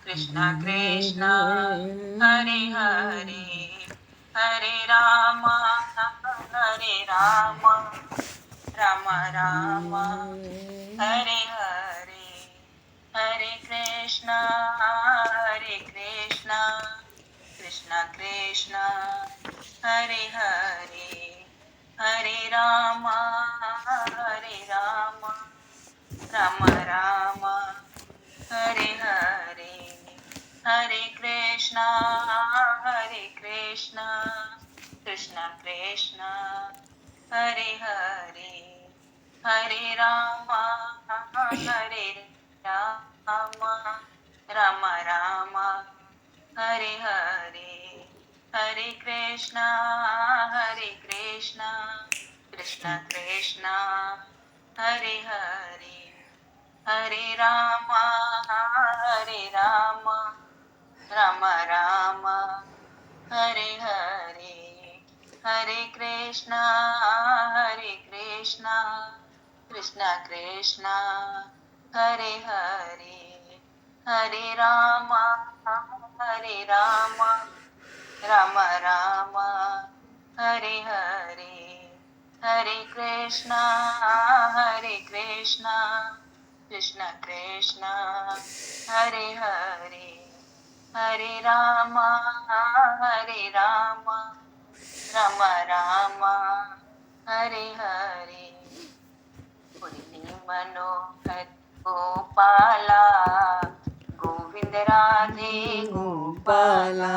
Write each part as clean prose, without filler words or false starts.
कृष्ण कृष्ण हरे हरे हरे राम राम राम हरे हरे हरे कृष्ण कृष्ण कृष्ण हरे हरे हरे राम राम राम हरे हरे हरे कृष्ण कृष्ण कृष्ण हरे हरे हरे राम राम राम राम हरे हरे हरे कृष्ण कृष्ण कृष्ण हरे हरे हरे राम राम राम हरे हरे हरे कृष्ण कृष्ण कृष्ण हरे हरे हरे राम राम राम हरे हरे हरे कृष्ण कृष्ण कृष्ण हरे हरे हरे राम राम राम हरे हरे मुरली मनोहर गोपाला गोविंद राधे गोपाला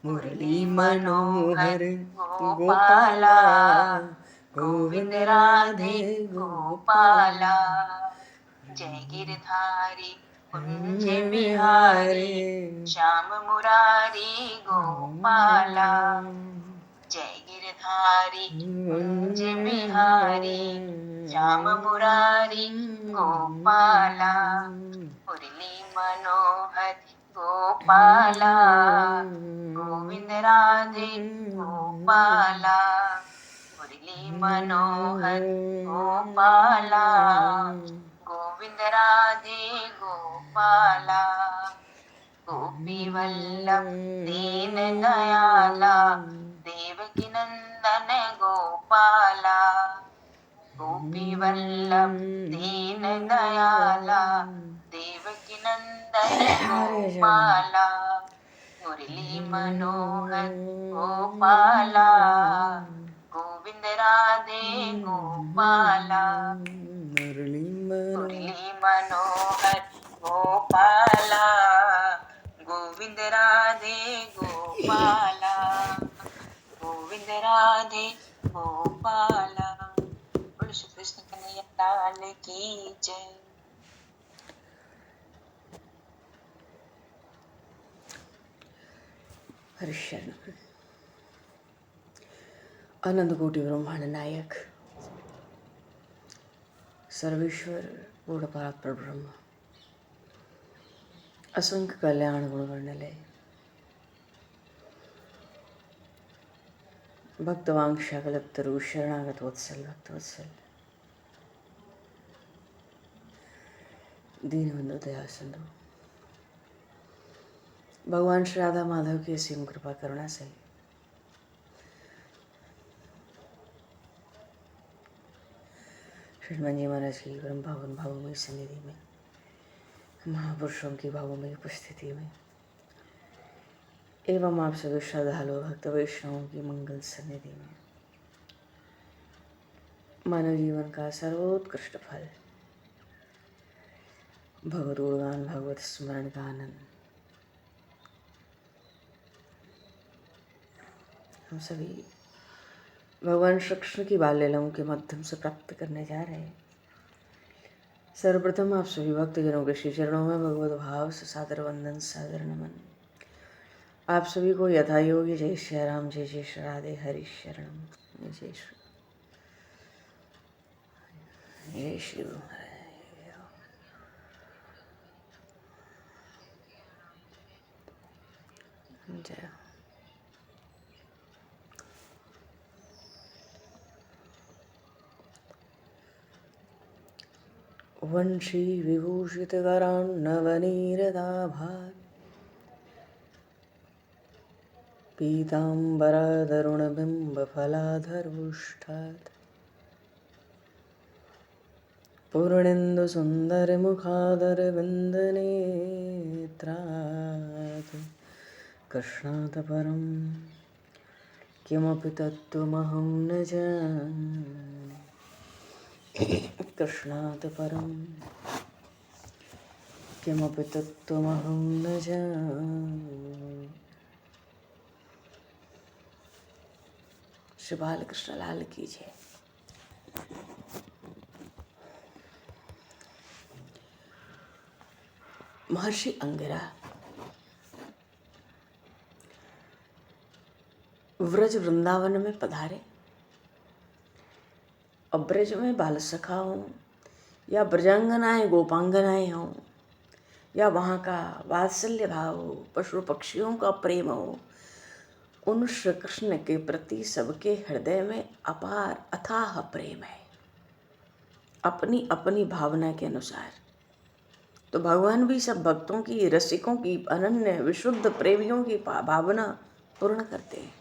मुरली मनोहर गोपाला गोविंद राधे गोपाला जय गिरधारी कुंज बिहारी श्याम मुरारी गोपाला जय गिरधारी कुंज बिहारी श्याम मुरारी गोपाला मुरली मनोहर गोपाला गोविंद राधे गोपाला मुरली मनोहर गोपाला गोविंद राधे गोपाला गोपी वल्लभ दीन दयाला देवकी नंदन गोपाला गोपी वल्लभ दीन दयाला देवकी नंदन गोपाला मुरली मनोहर गोपाला गोविंद राधे गोपाला मुरली मनोहर गोपाला गोविंद राधे गोपाला गोविंद राधे गोपाला। बोलो श्री कृष्ण कन्हैया लाल की जय। हरिशरण अनंत कोटि ब्रह्मांड नायक सर्वेश्वर पूर्ण ब्रह्म असंख्य कल्याण गुण वर्णलय भक्तवांक्षा कल्पतरु शरणागत वत्सल भक्तवत्सल दीनबंधु दया सिंधु भगवान श्री राधा माधव की असीम कृपा करुणा से श्रीमान जी महाराज की परम पावन भावमयी सन्निधि में महापुरुषों की भावमयी उपस्थिति में एवं आप सभी श्रद्धालु भक्त वैष्णवों की मंगल सन्निधि में मानव जीवन का सर्वोत्कृष्ट फल भगवत गुणगान भगवत स्मरण का आनंद हम सभी भगवान श्री कृष्ण की बाल लीलाओं के माध्यम से प्राप्त करने जा रहे हैं। सर्वप्रथम आप सभी भक्तजनों के श्री चरणों में भगवत भाव से सादर वंदन सादर नमन। आप सभी को यथा योग्य जय श्री राम जय जय श्री राधे हरि शरणम जय श्री जय। वंशी विभूषितकरान्नवनीरदाभात् पीताम्बरादरुणबिम्बफलाधरोष्ठात् पूर्णेन्दुसुन्दरमुखादरविन्दनेत्रात् कृष्णात् परं किमपि तत्त्वमहं न जाने। कृष्णात् परं किमपि तत्त्वमहं न जाने। श्री बालकृष्ण लाल की जय। महर्षि अंगिरा व्रज वृंदावन में पधारे और ब्रज में बाल सखा हों या ब्रजांगनाएं गोपांगनाएं हों या वहाँ का वात्सल्य भाव हो, पशु पक्षियों का प्रेम हो, उन श्री कृष्ण के प्रति सबके हृदय में अपार अथाह प्रेम है, अपनी अपनी भावना के अनुसार। तो भगवान भी सब भक्तों की, रसिकों की, अनन्य विशुद्ध प्रेमियों की भावना पूर्ण करते हैं।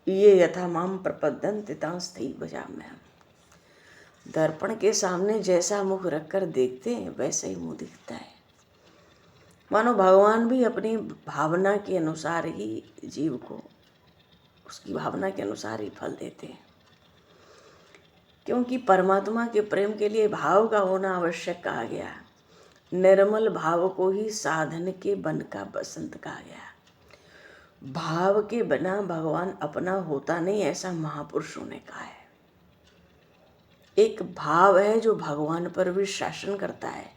ये यथा माम प्रपद्यन्ते तांस्तैव भजाम्यहम्। दर्पण के सामने जैसा मुख रखकर देखते हैं वैसे ही मुंह दिखता है। मानो भगवान भी अपनी भावना के अनुसार ही जीव को उसकी भावना के अनुसार ही फल देते हैं, क्योंकि परमात्मा के प्रेम के लिए भाव का होना आवश्यक कहा गया। निर्मल भाव को ही साधन के बन का बसंत कहा गया। भाव के बिना भगवान अपना होता नहीं, ऐसा महापुरुषों ने कहा है। एक भाव है जो भगवान पर भी शासन करता है,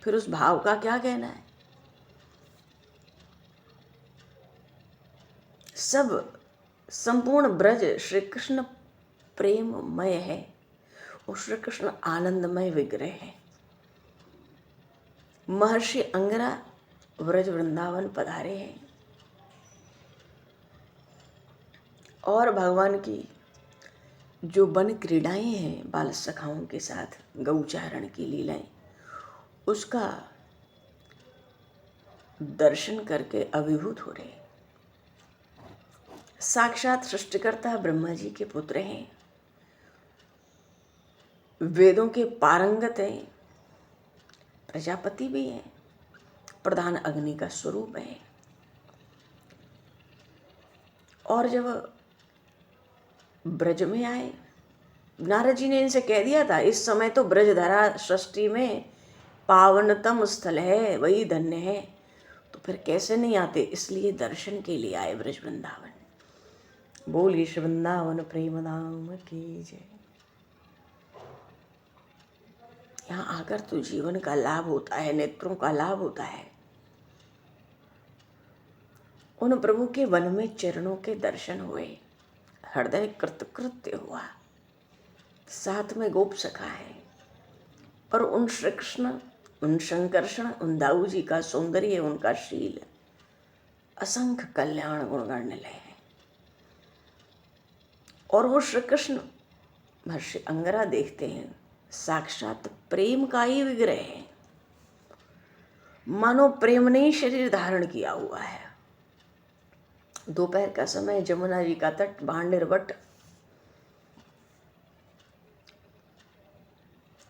फिर उस भाव का क्या कहना है। सब संपूर्ण ब्रज श्री कृष्ण प्रेममय है और श्री कृष्ण आनंदमय विग्रह है। महर्षि अंगिरा व्रज वृंदावन पधारे हैं और भगवान की जो वन क्रीड़ाएं हैं बाल सखाओं के साथ, गौचारण की लीलाएं, उसका दर्शन करके अभिभूत हो रहे। साक्षात सृष्टिकर्ता ब्रह्मा जी के पुत्र हैं, वेदों के पारंगत हैं, प्रजापति भी हैं, प्रधान अग्नि का स्वरूप है। और जब ब्रज में आए, नारद जी ने इनसे कह दिया था इस समय तो ब्रजधरा सृष्टि में पावनतम स्थल है, वही धन्य है, तो फिर कैसे नहीं आते। इसलिए दर्शन के लिए आए ब्रज वृंदावन। बोलिए श्री वृंदावन प्रेम धाम की जय। यहाँ आकर तो जीवन का लाभ होता है, नेत्रों का लाभ होता है। उन प्रभु के वन में चरणों के दर्शन हुए, हृदय कृतकृत्य हुआ। साथ में गोप सखा है और उन श्री कृष्ण, उन शंकरषण, उन दाऊ जी का सौंदर्य, उनका शील, असंख्य कल्याण गुण गणने लगे। और वो श्री कृष्ण महर्षि अंगिरा देखते हैं, साक्षात प्रेम का ही विग्रह है। मानो प्रेम ने शरीर धारण किया हुआ है। दोपहर का समय, जमुना जी का तट, भांडेरवट,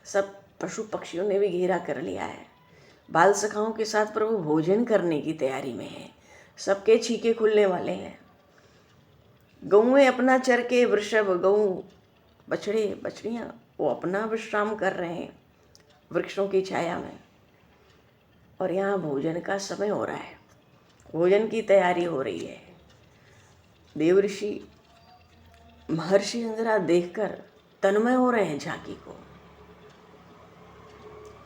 सब पशु पक्षियों ने भी घेरा कर लिया है। बाल सखाओं के साथ प्रभु भोजन करने की तैयारी में है। सबके छीके खुलने वाले हैं। गौएं अपना चर के, वृषभ, गऊ, बछड़े, बछड़ियां, वो अपना विश्राम कर रहे हैं वृक्षों की छाया में। और यहाँ भोजन का समय हो रहा है, भोजन की तैयारी हो रही है। देवऋषि महर्षि अंगिरा देखकर तन्मय हो रहे हैं झांकी को।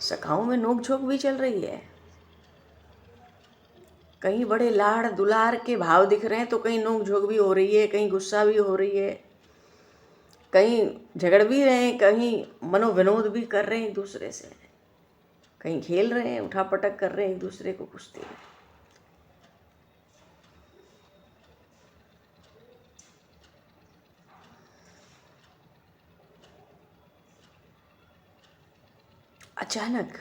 सखाओं में नोकझोंक भी चल रही है। कहीं बड़े लाड़ दुलार के भाव दिख रहे हैं तो कहीं नोकझोंक भी हो रही है, कहीं गुस्सा भी हो रही है, कहीं झगड़ भी रहे हैं, कहीं मनोविनोद भी कर रहे हैं एक दूसरे से, कहीं खेल रहे हैं, उठापटक कर रहे हैं एक दूसरे को कुश्ती में। अचानक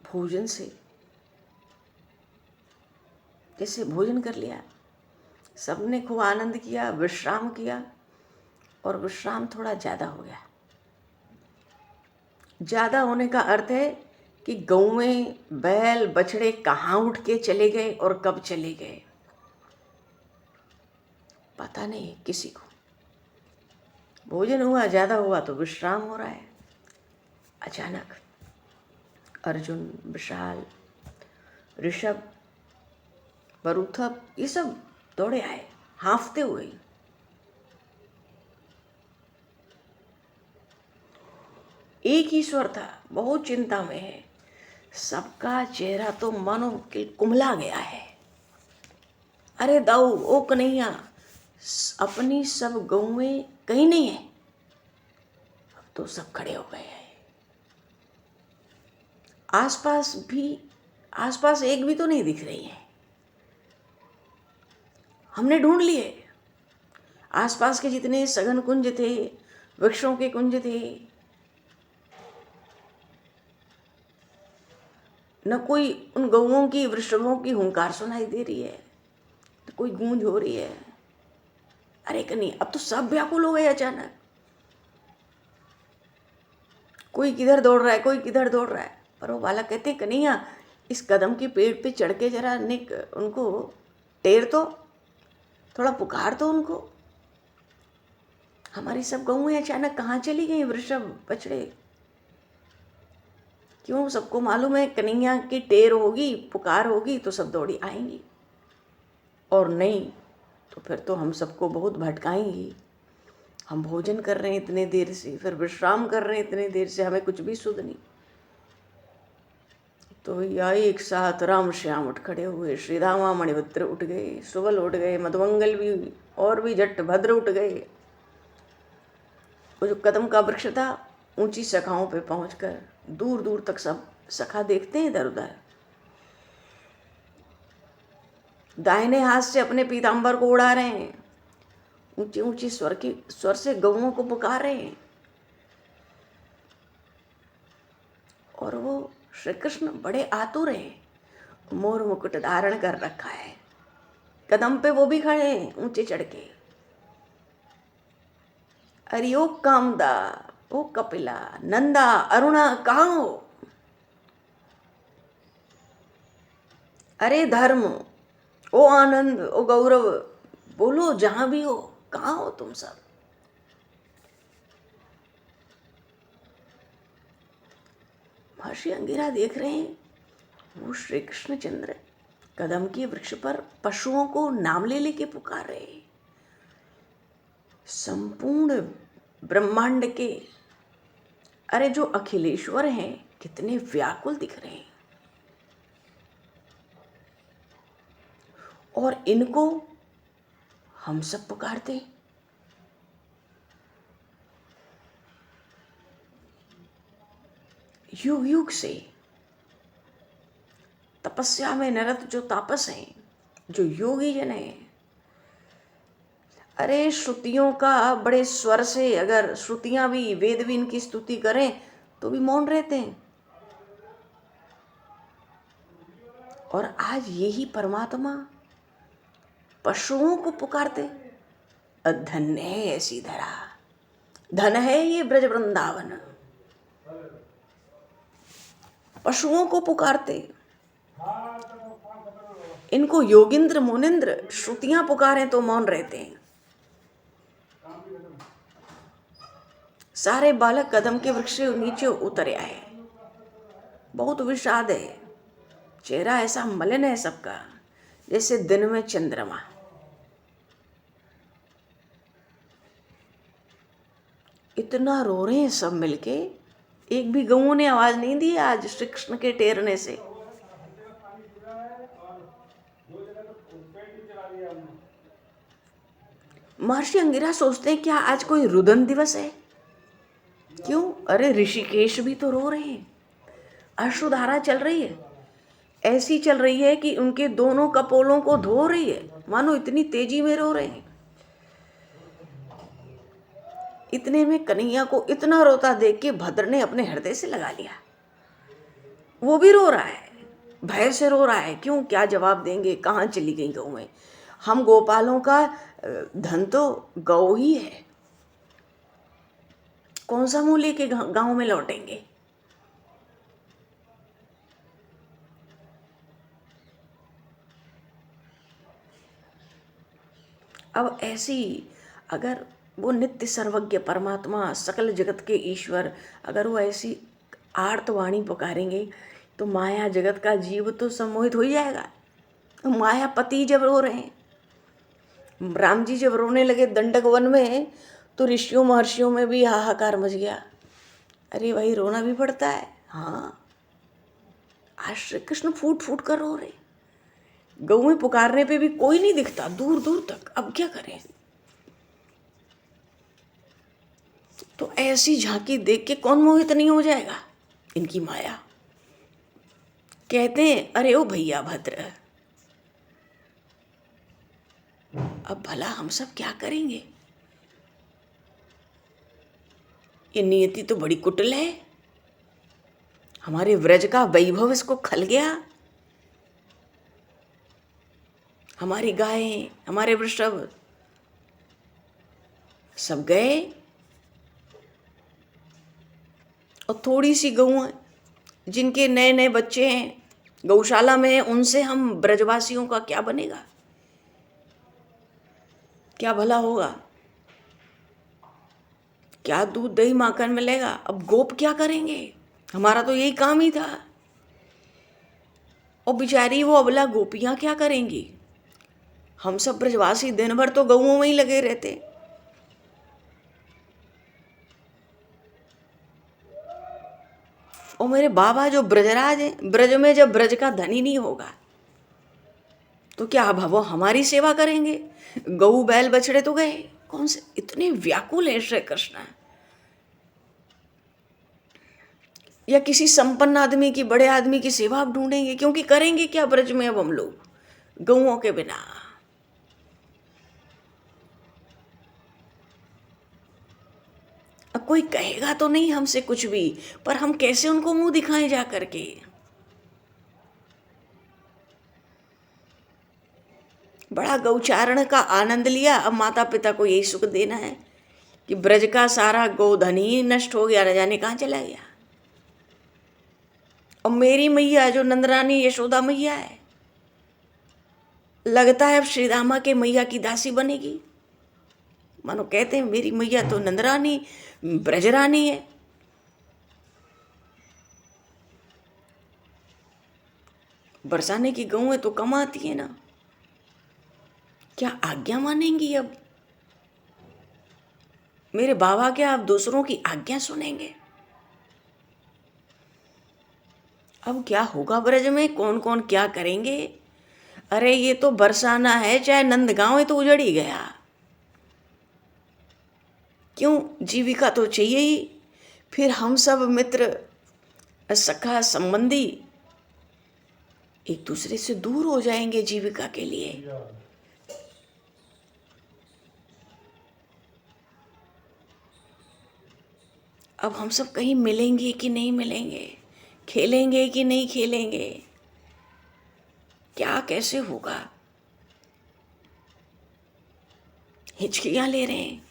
भोजन से, जैसे भोजन कर लिया, सबने खूब आनंद किया, विश्राम किया, और विश्राम थोड़ा ज़्यादा हो गया। ज़्यादा होने का अर्थ है कि गौएं, बैल, बछड़े कहाँ उठ के चले गए और कब चले गए पता नहीं किसी को। भोजन हुआ, ज़्यादा हुआ तो विश्राम हो रहा है। अचानक अर्जुन, विशाल, ऋषभ, बरूथप, ये सब दौड़े आए हाँफते हुए। एक ही स्वर था, बहुत चिंता में है। सबका चेहरा तो मानो कि कुम्हला गया है। अरे दाऊ, ओ कन्हैया, अपनी सब गौएं कहीं नहीं है। अब तो सब खड़े हो गए हैं। आसपास एक भी तो नहीं दिख रही है। हमने ढूंढ लिए। आसपास के जितने सघन कुंज थे, वृक्षों के कुंज थे, न कोई उन गौओं की, वृषभों की हुंकार सुनाई दे रही है, न कोई गूंज हो रही है। अरे कन्हैया, अब तो सब व्याकुल हो गए अचानक। कोई किधर दौड़ रहा है, कोई किधर दौड़ रहा है। पर वो बालक कहते, कन्हैया, इस कदम के पेड़ पे चढ़ के जरा निक उनको टेर तो, थोड़ा पुकार तो उनको। हमारी सब गौएं अचानक कहाँ चली गई, वृषभ, बछड़े। क्यों? सबको मालूम है कन्हैया की टेर होगी, पुकार होगी तो सब दौड़ी आएंगी, और नहीं तो फिर तो हम सबको बहुत भटकाएंगी। हम भोजन कर रहे हैं इतने देर से, फिर विश्राम कर रहे हैं इतने देर से, हमें कुछ भी सुध नहीं। तो या एक साथ राम श्याम उठ खड़े हुए, श्री रामा मणिभद्र उठ गए, सुबल उठ गए, मधुमंगल भी, और भी जट भद्र उठ गए। वो जो कदम का वृक्ष था, ऊंची शाखाओं पे पहुंचकर दूर दूर तक सब सखा देखते हैं इधर उधर। दाहिने हाथ से अपने पीताम्बर को उड़ा रहे हैं, ऊंची ऊंची स्वर से गौओं को पुकार रहे हैं। और वो श्री कृष्ण बड़े आतुर हैं। मोर मुकुट धारण कर रखा है, कदम पे वो भी खड़े हैं ऊंचे चढ़ के। अरे ओ कामदा, ओ कपिला, नंदा, अरुणा, कहाँ हो? अरे धर्म, ओ आनंद, ओ गौरव, बोलो जहां भी हो, कहाँ हो तुम सब? महर्षि अंगिरा देख रहे हैं, वो श्री कृष्णचंद्र कदम के वृक्ष पर पशुओं को नाम ले लेके पुकार रहे हैं। संपूर्ण ब्रह्मांड के, अरे जो अखिलेश्वर हैं, कितने व्याकुल दिख रहे हैं। और इनको हम सब पुकारते। युग युग से तपस्या में निरत जो तापस हैं, जो योगी जन हैं, अरे श्रुतियों का बड़े स्वर से, अगर श्रुतियां भी, वेद भी इनकी स्तुति करें तो भी मौन रहते हैं। और आज यही परमात्मा पशुओं को पुकारते। धन्य है ऐसी धरा, धन है ये ब्रज वृंदावन। पशुओं को पुकारते, इनको योगिंद्र मुनिंद्र श्रुतियां पुकारें तो मौन रहते हैं। सारे बालक कदम के वृक्ष से नीचे उतर आए। बहुत विषाद है, चेहरा ऐसा मलिन है सबका जैसे दिन में चंद्रमा। इतना रो रहे हैं सब मिलके, एक भी गऊ ने आवाज नहीं दी आज श्री कृष्ण के टेरने से। महर्षि अंगिरा सोचते हैं क्या आज कोई रुदन दिवस है? क्यों? अरे ऋषिकेश भी तो रो रहे हैं, अश्रुधारा चल रही है, ऐसी चल रही है कि उनके दोनों कपोलों को धो रही है, मानो इतनी तेजी में रो रहे हैं। इतने में कन्हैया को इतना रोता देख के भद्र ने अपने हृदय से लगा लिया। वो भी रो रहा है, भय से रो रहा है। क्यों, क्या जवाब देंगे, कहाँ चली गई गौएं? हम गोपालों का धन तो गौ ही है, कौन सा मुंह लेके गांव में लौटेंगे? अब ऐसी, अगर वो नित्य सर्वज्ञ परमात्मा, सकल जगत के ईश्वर, अगर वो ऐसी आर्तवाणी पुकारेंगे तो माया जगत का जीव तो सम्मोहित हो ही जाएगा। मायापति जब रो रहे हैं, राम जी जब रोने लगे दंडक वन में, तो ऋषियों महर्षियों में भी हाहाकार मच गया। अरे भाई, रोना भी पड़ता है। हाँ, आज श्री कृष्ण फूट फूट कर रो रहे, गौएं पुकारने पे भी कोई नहीं दिखता दूर दूर तक। अब क्या करें? तो ऐसी झांकी देख के कौन मोहित नहीं हो जाएगा? इनकी माया। कहते हैं, अरे ओ भैया भद्र, अब भला हम सब क्या करेंगे? ये नियति तो बड़ी कुटिल है, हमारे व्रज का वैभव इसको खल गया। हमारी गायें, हमारे वृषभ सब गए, और थोड़ी सी गऊ जिनके नए नए बच्चे हैं गौशाला में, उनसे हम ब्रजवासियों का क्या बनेगा? क्या भला होगा? क्या दूध दही माखन मिलेगा? अब गोप क्या करेंगे? हमारा तो यही काम ही था। और बेचारी वो अबला गोपियां क्या करेंगी? हम सब ब्रजवासी दिन भर तो गऊओं में ही लगे रहते। और मेरे बाबा जो ब्रजराज हैं, ब्रज में जब ब्रज का धनी नहीं होगा तो क्या अब वो हमारी सेवा करेंगे? गऊ बैल बछड़े तो गए, कौन से इतने व्याकुल हैं श्री कृष्ण? या किसी संपन्न आदमी की, बड़े आदमी की सेवा आप ढूंढेंगे? क्योंकि करेंगे क्या ब्रज में अब हम लोग गऊओं के बिना? अब कोई कहेगा तो नहीं हमसे कुछ भी, पर हम कैसे उनको मुंह दिखाएं जा करके? बड़ा गौचारण का आनंद लिया, अब माता पिता को यही सुख देना है कि ब्रज का सारा गोधन ही नष्ट हो गया, न जाने कहाँ चला गया। और मेरी मैया जो नंदरानी यशोदा मैया है, लगता है अब श्री रामा के मैया की दासी बनेगी। मानो कहते हैं मेरी मैया तो नंदरानी ब्रजरानी है। बरसाने की गऊएं तो कम आती है ना, क्या आज्ञा मानेंगी अब? मेरे बाबा क्या अब दूसरों की आज्ञा सुनेंगे? अब क्या होगा ब्रज में? कौन कौन क्या करेंगे? अरे ये तो बरसाना है, चाहे नंदगांव है तो उजड़ ही गया। क्यों, जीविका तो चाहिए ही। फिर हम सब मित्र सखा संबंधी एक दूसरे से दूर हो जाएंगे जीविका के लिए। अब हम सब कहीं मिलेंगे कि नहीं मिलेंगे, खेलेंगे कि नहीं खेलेंगे, क्या कैसे होगा? हिचकियां ले रहे हैं।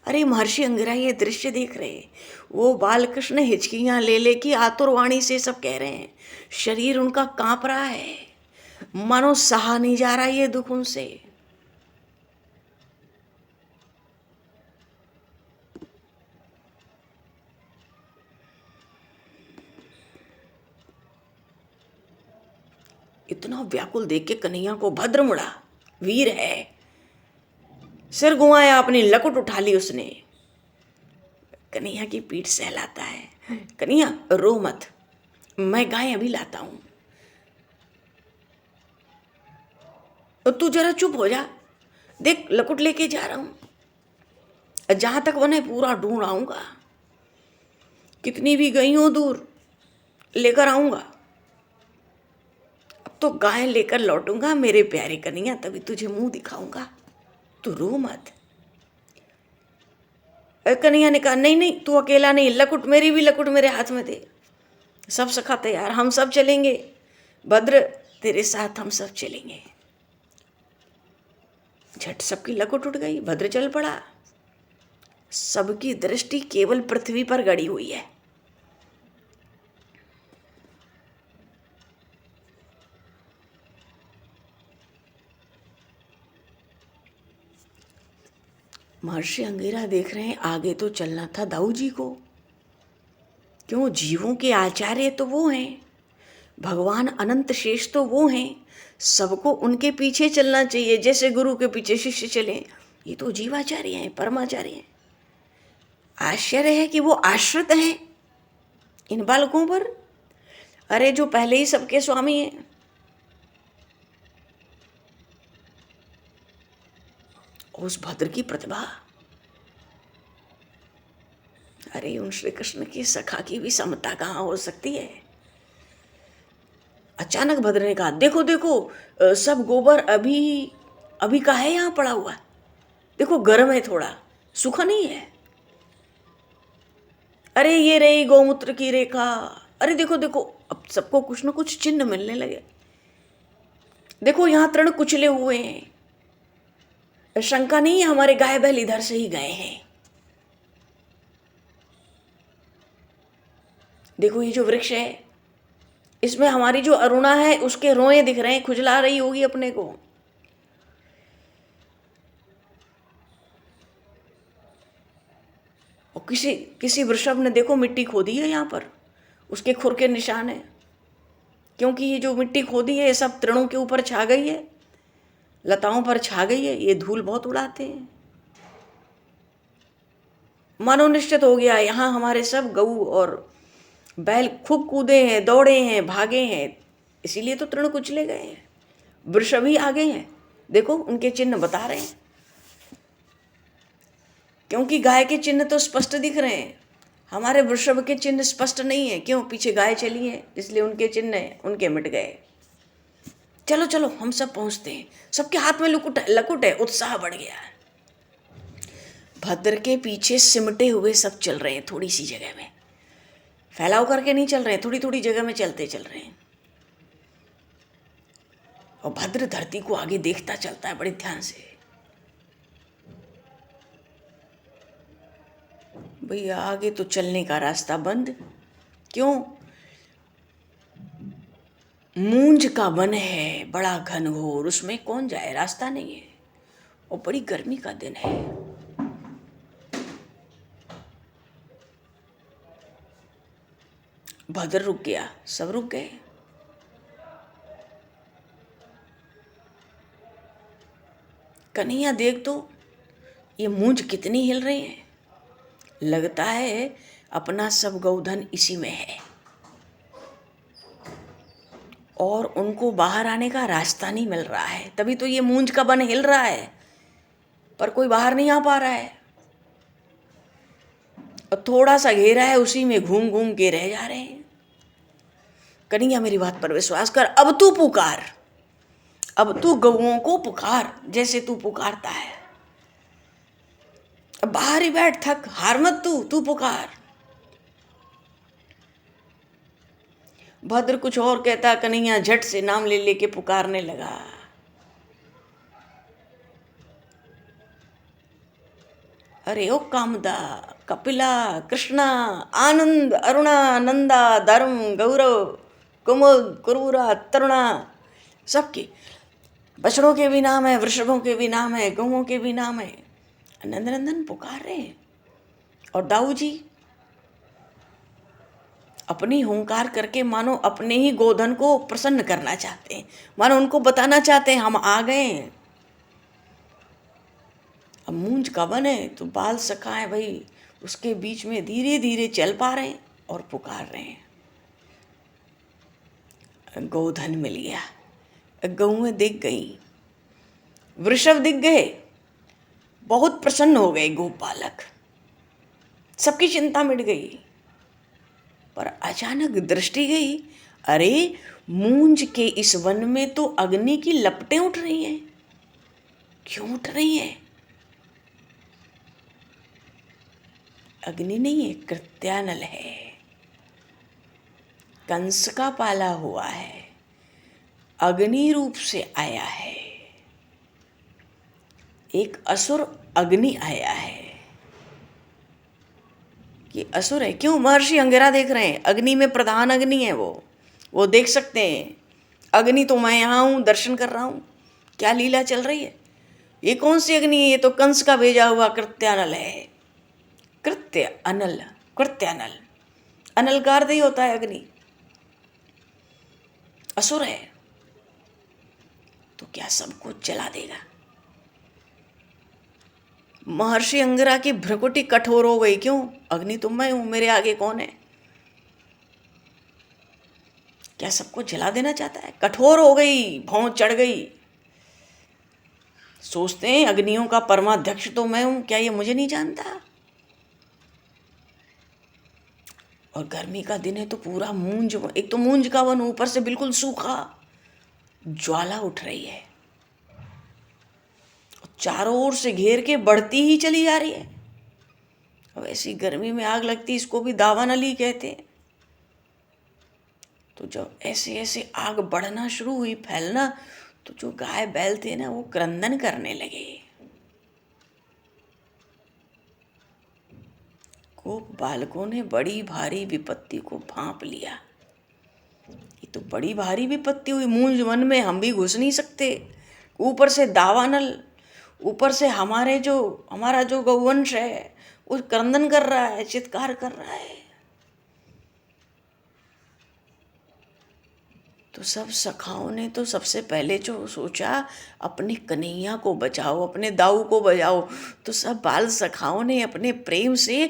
अरे महर्षि अंगिरा ये दृश्य देख रहे, वो बालकृष्ण हिचकियां ले ले की आतुरवाणी से सब कह रहे हैं। शरीर उनका कांप रहा है, मानो सहा नहीं जा रहा ये दुख उनसे। इतना व्याकुल देख के कन्हैया को भद्र मुड़ा, वीर है, सिर घुमाया, अपनी लकुट उठा ली उसने। कन्हैया की पीठ सहलाता है। कन्हैया रो मत, मैं गाय अभी लाता हूं, तो तू जरा चुप हो जा, देख लकुट लेके जा रहा हूं, जहां तक बने पूरा ढूंढ आऊंगा, कितनी भी गई हो दूर लेकर आऊंगा। अब तो गाय लेकर लौटूंगा मेरे प्यारे कन्हैया, तभी तुझे मुंह दिखाऊंगा, तू रो मत। कन्हैया ने कहा नहीं नहीं, तू अकेला नहीं, लकुट मेरी भी लकुट मेरे हाथ में दे। सब सखा तैयार, हम सब चलेंगे भद्र, तेरे साथ हम सब चलेंगे। झट सबकी लकुट उठ गई, भद्र चल पड़ा। सबकी दृष्टि केवल पृथ्वी पर गड़ी हुई है। महर्षि अंगिरा देख रहे हैं आगे तो चलना था दाऊ जी को। क्यों, जीवों के आचार्य तो वो हैं, भगवान अनंत शेष तो वो हैं, सबको उनके पीछे चलना चाहिए जैसे गुरु के पीछे शिष्य चले। ये तो जीवाचार्य हैं, परमाचार्य हैं। आश्चर्य है कि वो आश्रित हैं इन बालकों पर। अरे जो पहले ही सबके स्वामी हैं। उस भद्र की प्रतिभा, अरे उन श्री कृष्ण की सखा की भी समता कहाँ हो सकती है। अचानक भद्र ने कहा देखो देखो सब गोबर अभी अभी का है यहाँ पड़ा हुआ, देखो गर्म है थोड़ा, सूखा नहीं है। अरे ये रही गौमूत्र की रेखा, अरे देखो देखो, अब सबको कुछ न कुछ चिन्ह मिलने लगे। देखो यहाँ तृण कुचले हुए हैं, शंका नहीं है हमारे गाय बैल इधर से ही गए हैं। देखो ये जो वृक्ष है इसमें हमारी जो अरुणा है उसके रोए दिख रहे हैं, खुजला रही होगी अपने को। और किसी वृषभ ने देखो मिट्टी खोदी है यहाँ पर, उसके खुर के निशान है। क्योंकि ये जो मिट्टी खोदी है ये सब तृणों के ऊपर छा गई है, लताओं पर छा गई है, ये धूल बहुत उड़ाते हैं। मानो निश्चित हो गया यहाँ हमारे सब गऊ और बैल खूब कूदे हैं, दौड़े हैं, भागे हैं, इसीलिए तो तृण कुचले गए हैं। वृषभ ही आगे हैं, देखो उनके चिन्ह बता रहे हैं। क्योंकि गाय के चिन्ह तो स्पष्ट दिख रहे हैं, हमारे वृषभ के चिन्ह स्पष्ट नहीं है। क्यों, पीछे गाय चली है इसलिए उनके चिन्ह उनके मिट गए। चलो चलो हम सब पहुंचते हैं। सबके हाथ में लकुट है, उत्साह बढ़ गया है। भद्र के पीछे सिमटे हुए सब चल रहे हैं, थोड़ी सी जगह में फैलाव करके नहीं चल रहे हैं, थोड़ी थोड़ी जगह में चलते चल रहे हैं। और भद्र धरती को आगे देखता चलता है बड़े ध्यान से। भैया आगे तो चलने का रास्ता बंद। क्यों, मूंज का वन है बड़ा घनघोर, उसमें कौन जाए, रास्ता नहीं है। और बड़ी गर्मी का दिन है। भद्र रुक गया, सब रुक गए। कन्हैया देख तो ये मूंज कितनी हिल रही है, लगता है अपना सब गौधन इसी में है। और उनको बाहर आने का रास्ता नहीं मिल रहा है, तभी तो ये मूंज का वन हिल रहा है, पर कोई बाहर नहीं आ पा रहा है। और थोड़ा सा घेरा है, उसी में घूम घूम के रह जा रहे हैं। कन्हैया मेरी बात पर विश्वास कर, अब तू पुकार, अब तू गौओं को पुकार जैसे तू पुकारता है। अब बाहर ही बैठ, थक हार मत, तू पुकार। भद्र कुछ और कहता, कन्हैया झट से नाम ले लेके पुकारने लगा। अरे ओ कामदा, कपिला, कृष्णा, आनंद, अरुणा, नंदा, धर्म, गौरव, कुमुद, कुरूरा, तरुणा, सबके बछड़ों के भी नाम है, वृषभों के भी नाम है, गौओं के भी नाम है। नंदनंदन पुकार रहे हैं। और दाऊ जी अपनी हुंकार करके मानो अपने ही गोधन को प्रसन्न करना चाहते हैं, मानो उनको बताना चाहते हैं हम आ गए हैं। अब मूंज का वन है तो बाल सखा है भाई, उसके बीच में धीरे धीरे चल पा रहे हैं और पुकार रहे हैं। गोधन मिल गया, गौएं दिख गई, वृषभ दिख गए, बहुत प्रसन्न हो गए गोपालक, सबकी चिंता मिट गई। पर अचानक दृष्टि गई, अरे मूंज के इस वन में तो अग्नि की लपटें उठ रही हैं। क्यों उठ रही हैं? अग्नि नहीं है, कृत्यानल है, कंस का पाला हुआ है, अग्नि रूप से आया है। एक असुर अग्नि आया है। ये असुर है क्यों? महर्षि अंगिरा देख रहे हैं, अग्नि में प्रधान अग्नि है वो देख सकते हैं। अग्नि तो मैं यहाँ हूँ, दर्शन कर रहा हूँ, क्या लीला चल रही है। ये कौन सी अग्नि है? ये तो कंस का भेजा हुआ कृत्यानल है। कृत्य अनल, कृत्यानल, अनल का अर्थ ही होता है अग्नि। असुर है तो क्या सबको जला देगा? महर्षि अंगिरा की भ्रुकुटी कठोर हो गई। क्यों? अग्नि तो मैं हूं, मेरे आगे कौन है? क्या सबको जला देना चाहता है? कठोर हो गई, भौं चढ़ गई। सोचते हैं अग्नियों का परमाध्यक्ष तो मैं हूं, क्या ये मुझे नहीं जानता? और गर्मी का दिन है तो पूरा मूंज, एक तो मूंज का वन, ऊपर से बिल्कुल सूखा, ज्वाला उठ रही है, चारों ओर से घेर के बढ़ती ही चली जा रही है। अब ऐसी गर्मी में आग लगती, इसको भी दावानली कहते हैं। तो जब ऐसे ऐसे आग बढ़ना शुरू हुई, फैलना, तो जो गाय बैल थे ना, वो क्रंदन करने लगे। गोप बालकों ने बड़ी भारी विपत्ति को भांप लिया। ये तो बड़ी भारी विपत्ति हुई, मूंज वन में हम भी घुस नहीं सकते, ऊपर से दावानल, ऊपर से हमारा जो गौवंश है वो क्रंदन कर रहा है, चित्कार कर रहा है। तो सब सखाओं ने तो सबसे पहले जो सोचा, अपने कन्हैया को बचाओ, अपने दाऊ को बचाओ। तो सब बाल सखाओं ने अपने प्रेम से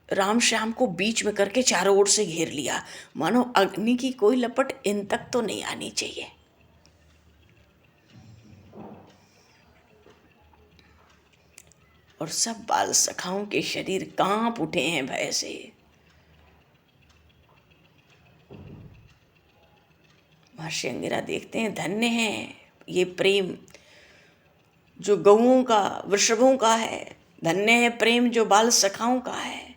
राम श्याम को बीच में करके चारों ओर से घेर लिया, मानो अग्नि की कोई लपट इन तक तो नहीं आनी चाहिए। और सब बाल सखाओं के शरीर कांप उठे हैं भय से। महर्षि अंगिरा देखते हैं, धन्य है ये प्रेम जो गौओं का, वृषभों का है, धन्य है प्रेम जो बाल सखाओं का है।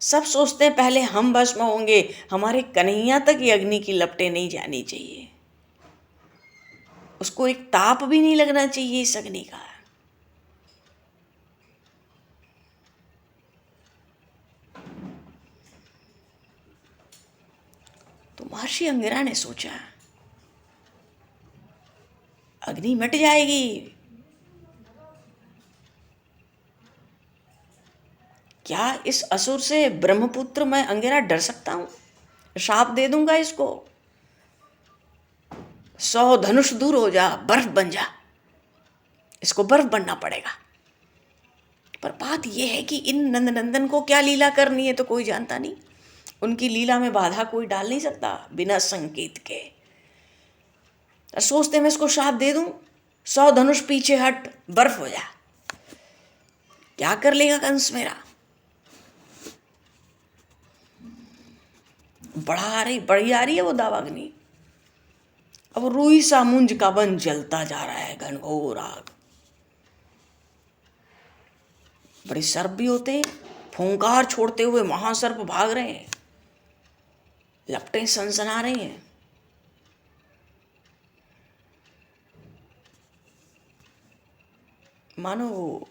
सब सोचते हैं पहले हम भस्म होंगे, हमारे कन्हैया तक ये अग्नि की लपटें नहीं जानी चाहिए, उसको एक ताप भी नहीं लगना चाहिए इस अग्नि का। तो महर्षि अंगिरा ने सोचा अग्नि मिट जाएगी, क्या इस असुर से ब्रह्मपुत्र मैं अंगिरा डर सकता हूं? शाप दे दूंगा इसको, 100 धनुष दूर हो जा, बर्फ बन जा, इसको बर्फ बनना पड़ेगा। पर बात यह है कि इन नंदनंदन को क्या लीला करनी है तो कोई जानता नहीं, उनकी लीला में बाधा कोई डाल नहीं सकता बिना संकेत के। सोचते मैं इसको शाप दे दूं, 100 धनुष पीछे हट, बर्फ हो जा, क्या कर लेगा कंस मेरा? बढ़ी आ रही है वो दावाग्नि। अब रूई सा मुंज का वन जलता जा रहा है, घनघोर आग। बड़े सर्प भी होते हैं, फूंकार छोड़ते हुए महासर्प भाग रहे हैं, लपटें सनसना रही हैं। मानो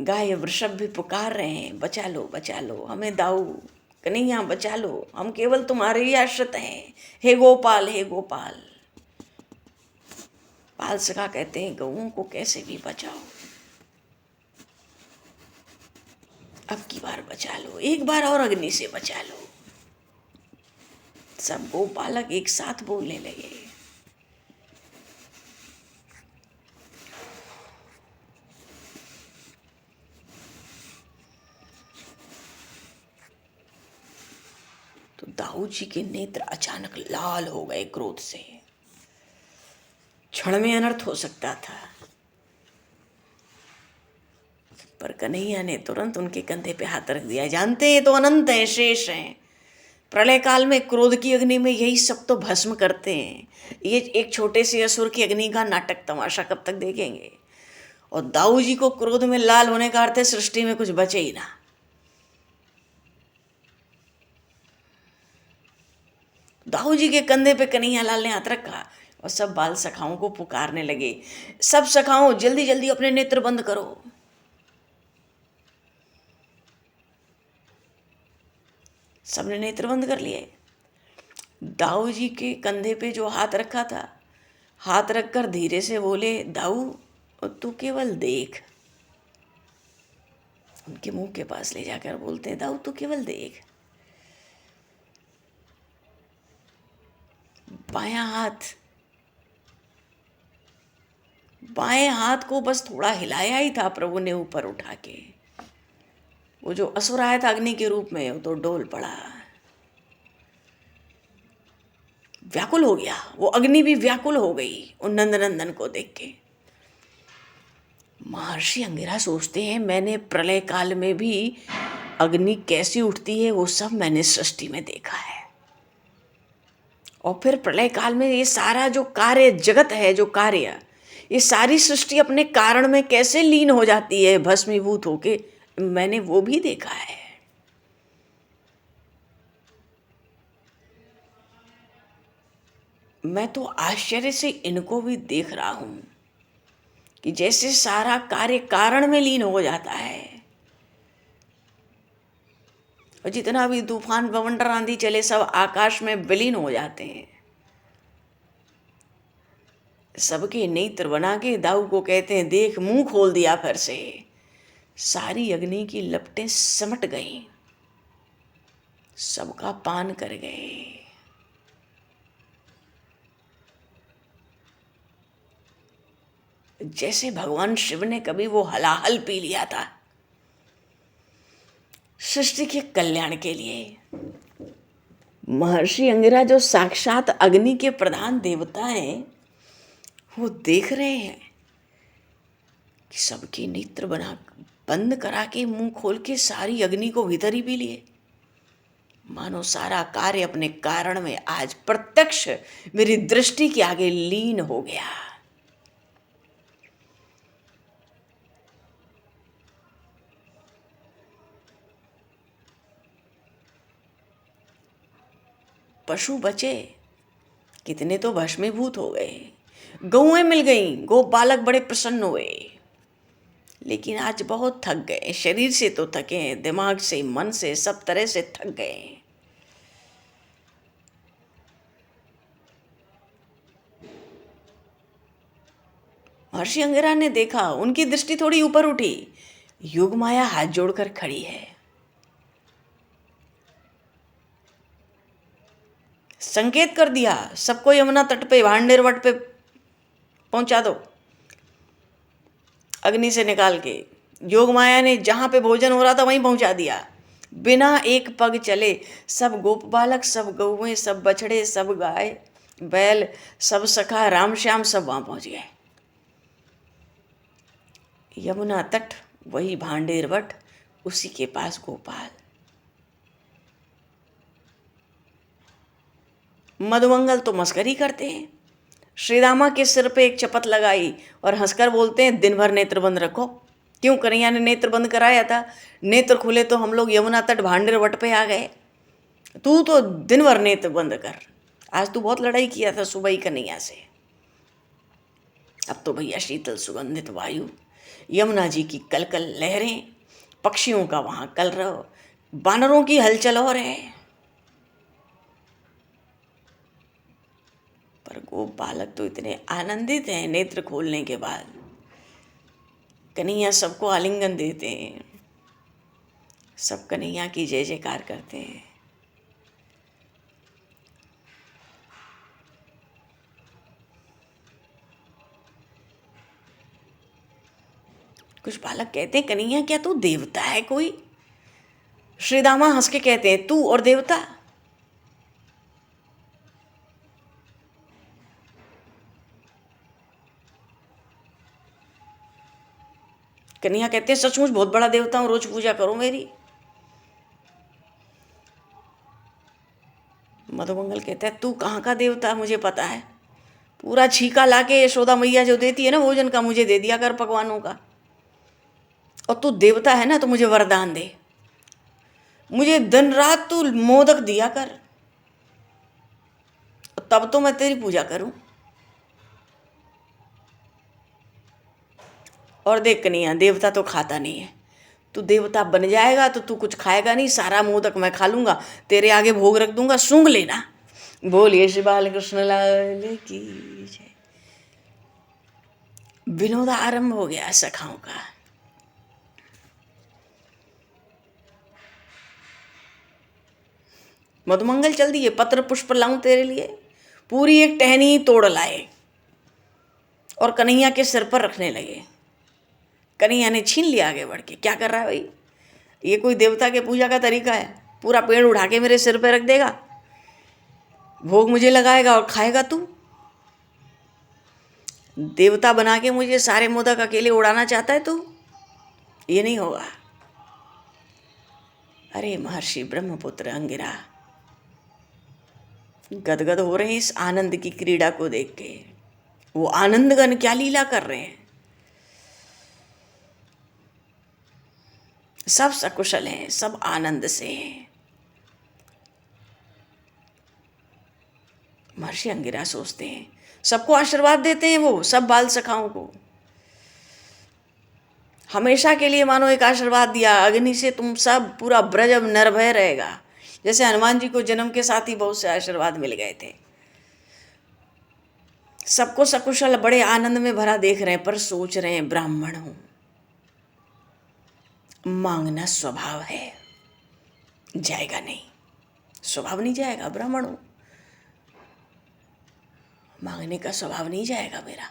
गाय वृषभ भी पुकार रहे हैं, बचा लो बचा लो हमें दाऊ, कन्हैया बचा लो, हम केवल तुम्हारे ही आश्रित हैं, हे गोपाल हे गोपाल। बाल सखा कहते हैं गौओं को कैसे भी बचाओ, अब की बार बचा लो, एक बार और अग्नि से बचा लो। सब गोपालक एक साथ बोलने लगे। तो दाऊ जी के नेत्र अचानक लाल हो गए क्रोध से। क्षण में अनर्थ हो सकता था, पर कन्हैया ने तुरंत उनके कंधे पे हाथ रख दिया। जानते हैं तो अनंत है, शेष हैं, प्रलय काल में क्रोध की अग्नि में यही सब तो भस्म करते हैं। ये एक छोटे से असुर की अग्नि का नाटक तमाशा कब तक देखेंगे? और दाऊ जी को क्रोध में लाल होने का अर्थ है सृष्टि में कुछ बचे ही ना। दाऊ जी के कंधे पे कन्हैया लाल ने हाथ रखा और सब बाल सखाओं को पुकारने लगे, सब सखाओं जल्दी जल्दी अपने नेत्र बंद करो। सबने नेत्र बंद कर लिए। दाऊ जी के कंधे पे जो हाथ रखा था, हाथ रखकर धीरे से बोले, दाऊ तू केवल देख। उनके मुंह के पास ले जाकर बोलते हैं, दाऊ तू केवल देख। बाएं हाथ को बस थोड़ा हिलाया ही था प्रभु ने ऊपर उठा के, वो जो असुर आया था अग्नि के रूप में वो तो डोल पड़ा, व्याकुल हो गया। वो अग्नि भी व्याकुल हो गई उन नंदनंदन को देख के। महर्षि अंगिरा सोचते हैं, मैंने प्रलय काल में भी अग्नि कैसी उठती है वो सब मैंने सृष्टि में देखा है, और फिर प्रलय काल में ये सारा जो कार्य जगत है, जो कार्य, ये सारी सृष्टि अपने कारण में कैसे लीन हो जाती है भस्मीभूत होके, मैंने वो भी देखा है। मैं तो आश्चर्य से इनको भी देख रहा हूं कि जैसे सारा कार्य कारण में लीन हो जाता है, और जितना भी तूफान बवंडर आंधी चले सब आकाश में विलीन हो जाते हैं। सबके नेत्र बना के दाऊ को कहते हैं, देख मुंह खोल दिया फिर से। सारी अग्नि की लपटें समट गईं, सबका पान कर गए। जैसे भगवान शिव ने कभी वो हलाहल पी लिया था सृष्टि के कल्याण के लिए। महर्षि अंगिरा जो साक्षात अग्नि के प्रधान देवता हैं, वो देख रहे हैं कि सबके नेत्र बंद करा के मुंह खोल के सारी अग्नि को भीतर ही पी लिए। मानो सारा कार्य अपने कारण में आज प्रत्यक्ष मेरी दृष्टि के आगे लीन हो गया। पशु बचे, कितने तो भस्मीभूत हो गए। गौएं मिल गईं, गो बालक बड़े प्रसन्न हुए, लेकिन आज बहुत थक गए। शरीर से तो थके हैं, दिमाग से, मन से, सब तरह से थक गए। महर्षि अंगिरा ने देखा, उनकी दृष्टि थोड़ी ऊपर उठी। योग माया हाथ जोड़कर खड़ी है, संकेत कर दिया सबको यमुना तट पे भांडेर वट पे पहुंचा दो अग्नि से निकाल के। योग माया ने जहां पे भोजन हो रहा था वहीं पहुंचा दिया, बिना एक पग चले। सब गोप बालक, सब गौएं, सब बछड़े, सब गाय बैल, सब सखा राम श्याम सब वहां पहुंच गए। यमुना तट, वही भांडेर वट, उसी के पास गोपाल। मधुमंगल तो मस्करी करते हैं। श्री रामा के सिर पे एक चपत लगाई और हंसकर बोलते हैं, दिन भर नेत्र बंद रखो। क्यों? कन्हैया ने नेत्र बंद कराया था, नेत्र खुले तो हम लोग यमुना तट भांडेर वट पे आ गए। तू तो दिन भर नेत्र बंद कर। आज तू बहुत लड़ाई किया था सुबह ही कन्हैया से। अब तो भैया शीतल सुगंधित वायु, यमुना जी की कलकल लहरें, पक्षियों का वहां कलरव, बानरों की हलचल और है। पर गोप बालक तो इतने आनंदित हैं नेत्र खोलने के बाद। कन्हैया सबको आलिंगन देते हैं, सब कन्हैया की जय जयकार करते हैं। कुछ बालक कहते हैं, कन्हैया क्या तू देवता है कोई? श्री दामा हंस के कहते हैं, तू और देवता? कन्हैया कहते हैं, सचमुच बहुत बड़ा देवता हूं, रोज पूजा करो मेरी। मधुमंगल कहता है, तू कहाँ का देवता मुझे पता है। पूरा छीका लाके यशोदा मैया जो देती है ना भोजन का, मुझे दे दिया कर पकवानों का। और तू देवता है ना तो मुझे वरदान दे, मुझे दिन रात तू मोदक दिया कर। तब तो मैं तेरी पूजा करूं। और देख कन्हैया, देवता तो खाता नहीं है, तू देवता बन जाएगा तो तू कुछ खाएगा नहीं, सारा मोदक मैं खा लूंगा, तेरे आगे भोग रख दूंगा, सूंघ लेना। बोलिए श्री बाल कृष्ण लाल की जय। विनोद आरंभ हो गया सखाओं का। मधुमंगल चल दिए, पत्र पुष्प लाऊं तेरे लिए, पूरी एक टहनी तोड़ लाए और कन्हैया के सिर पर रखने लगे। कन्हैया ने छीन लिया आगे बढ़ के। क्या कर रहा है भाई, ये कोई देवता के पूजा का तरीका है? पूरा पेड़ उठा के मेरे सिर पे रख देगा, भोग मुझे लगाएगा और खाएगा तू? देवता बना के मुझे सारे मोदक अकेले उड़ाना चाहता है तू? ये नहीं होगा। अरे महर्षि ब्रह्मपुत्र अंगिरा गदगद हो रहे हैं इस आनंद की क्रीड़ा को देख के। वो आनंदगण क्या लीला कर रहे हैं। सब सकुशल हैं, सब आनंद से हैं। महर्षि अंगिरा सोचते हैं, सबको आशीर्वाद देते हैं वो, सब बाल सखाओं को हमेशा के लिए मानो एक आशीर्वाद दिया, अग्नि से तुम सब पूरा ब्रज अब निर्भय रहेगा। जैसे हनुमान जी को जन्म के साथ ही बहुत से आशीर्वाद मिल गए थे। सबको सकुशल बड़े आनंद में भरा देख रहे हैं, पर सोच रहे हैं ब्राह्मण हूं, मांगना स्वभाव है, जाएगा नहीं, स्वभाव नहीं जाएगा। ब्राह्मण हूं, मांगने का स्वभाव नहीं जाएगा मेरा।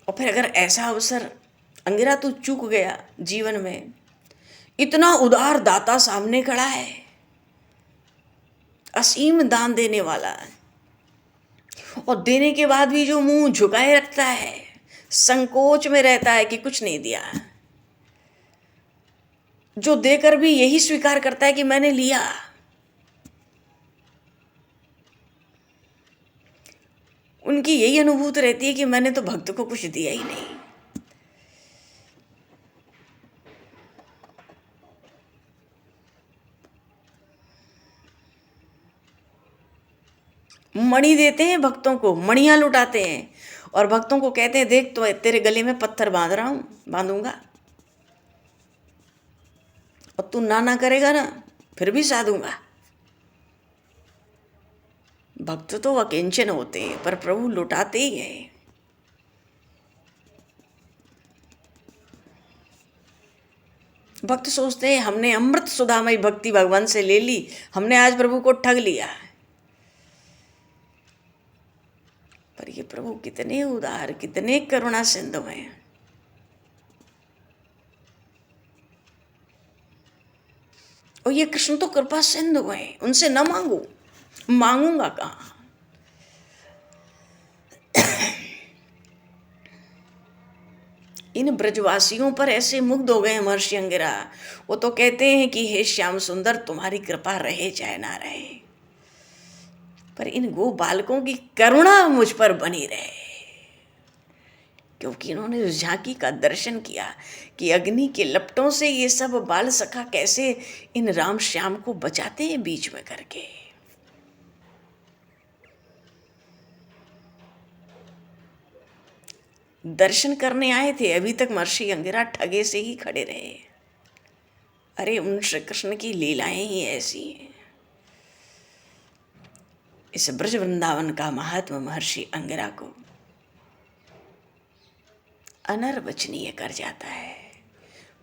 और फिर अगर ऐसा अवसर, अंगिरा तू चूक गया जीवन में, इतना उदार दाता सामने खड़ा है, असीम दान देने वाला, और देने के बाद भी जो मुंह झुकाए रखता है, संकोच में रहता है कि कुछ नहीं दिया, जो देकर भी यही स्वीकार करता है कि मैंने लिया। उनकी यही अनुभूति रहती है कि मैंने तो भक्त को कुछ दिया ही नहीं। मणि देते हैं भक्तों को, मणियां लुटाते हैं, और भक्तों को कहते हैं देख तो तेरे गले में पत्थर बांध रहा हूं, बांधूंगा, और तू ना करेगा ना फिर भी साधूंगा। भक्त तो अकिंचन होते हैं, पर प्रभु लुटाते ही हैं। भक्त सोचते हैं हमने अमृत सुधामयी भक्ति भगवान से ले ली, हमने आज प्रभु को ठग लिया। पर ये प्रभु कितने उदार, कितने करुणा सिंधु हैं। और ये कृष्ण तो कृपा सिंधु हैं, उनसे न मांगू, मांगूंगा कहां। इन ब्रजवासियों पर ऐसे मुग्ध हो गए महर्षि अंगिरा, वो तो कहते हैं कि हे श्याम सुंदर तुम्हारी कृपा रहे चाहे ना रहे, पर इन गो बालकों की करुणा मुझ पर बनी रहे, क्योंकि इन्होंने उस झांकी का दर्शन किया कि अग्नि के लपटों से ये सब बाल सखा कैसे इन राम श्याम को बचाते हैं बीच में करके। दर्शन करने आए थे, अभी तक महर्षि अंगिरा ठगे से ही खड़े रहे। अरे उन श्री कृष्ण की लीलाएं ही ऐसी हैं। इस ब्रज वृंदावन का महात्मा महर्षि अंगिरा को अनर्वचनीय कर जाता है,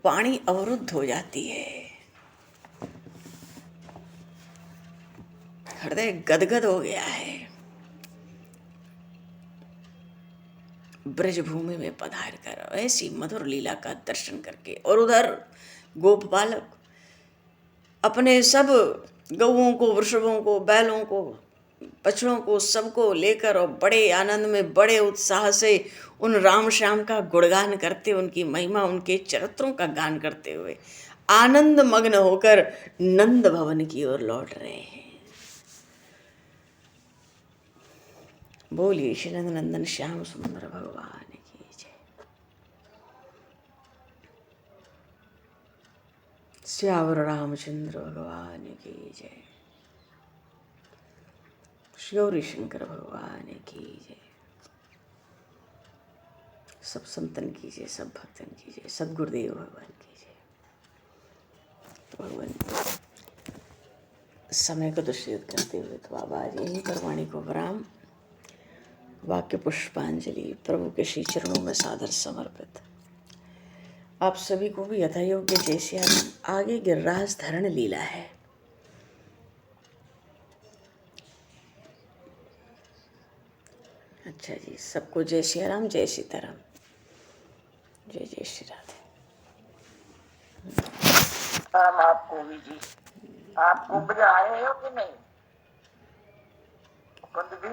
वाणी अवरुद्ध हो जाती है, हृदय गदगद हो गया है। ब्रजभूमि में पधार कर ऐसी मधुर लीला का दर्शन करके, और उधर गोप बालक अपने सब गौओं को, वृषभों को, बैलों को, बछड़ों को, सबको लेकर और बड़े आनंद में, बड़े उत्साह से उन राम श्याम का गुणगान करते, उनकी महिमा, उनके चरित्रों का गान करते हुए आनंद मग्न होकर नंद भवन की ओर लौट रहे हैं। बोलिए श्री नंद नंदन श्याम सुंदर भगवान की जय। श्यावर रामचंद्र भगवान की जय। श्री गौरी शंकर भगवान की जय। सब संतन की जय, सब भक्तन की जय, सब गुरुदेव भगवान की जय। तो भगवान समय को दुष्यत करते हुए तो बाबा आज यहीं पर वाणी को विराम। वाक्य पुष्पांजलि प्रभु के श्री चरणों में सादर समर्पित। आप सभी को भी यथा योग्य जय सिया राम। आगे गिरिराज धरण लीला है। अच्छा जी, सबको जय सिया राम, जय सीताराम, जय जय श्री राधे। राम आपको भी जी। आप कुंभ आए हो कि नहीं? कुंभ भी